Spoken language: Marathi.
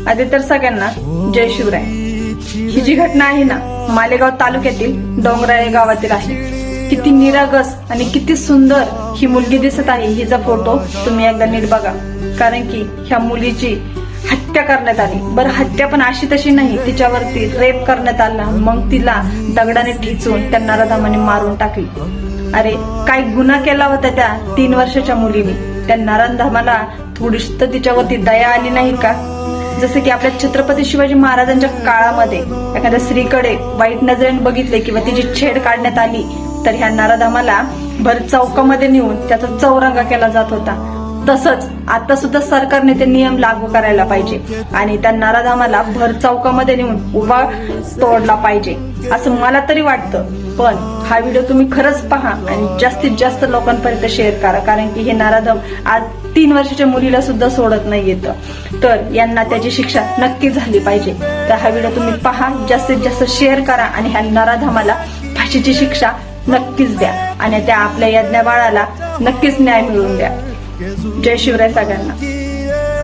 आधी तर सगळ्यांना जय शिवराय। ही जी घटना आहे ना, मालेगाव तालुक्यातील डोंगराळे गावातील आहे। किती निरागस आणि किती सुंदर ही मुलगी दिसत आहे। हिचा फोटो तुम्ही एकदा नीट बघा, कारण की ह्या मुलीची हत्या करण्यात आली। बरं, हत्या पण अशी तशी नाही, तिच्यावरती रेप करण्यात आला, मग तिला दगडाने ठेचून त्या नराधमाने मारून टाकली। अरे, काय गुन्हा केला होता त्या 3 वर्षाच्या मुलीने? त्या नराधमाला थोडीशी तर तिच्यावरती दया आली नाही का? जसे की आपल्या छत्रपती शिवाजी महाराजांच्या काळामध्ये एखाद्या स्त्रीकडे वाईट नजरेने बघितले किंवा तिची छेड काढण्यात आली तर ह्या नराधमाला भर चौकामध्ये नेऊन त्याचा चौरंगा केला जात होता। तसंच आता सुद्धा सरकारने ते नियम लागू करायला पाहिजे आणि त्या नराधमाला भर चौकामध्ये नेऊन उभा तोडला पाहिजे असं मला तरी वाटतं। पण हा व्हिडिओ तुम्ही खरंच पहा आणि जास्तीत जास्त लोकांपर्यंत शेअर करा, कारण की हे नराधम आज 3 वर्षाच्या मुलीला सुद्धा सोडत नाही येतं, तर यांना त्याची शिक्षा नक्की झाली पाहिजे। तर हा व्हिडिओ तुम्ही पहा, जास्तीत जास्त शेअर करा आणि ह्या नराधमाला फाशीची शिक्षा नक्कीच द्या आणि त्या आपल्या यज्ञ बाळाला नक्कीच न्याय मिळवून द्या। जय शिवराय सगळ्यांना।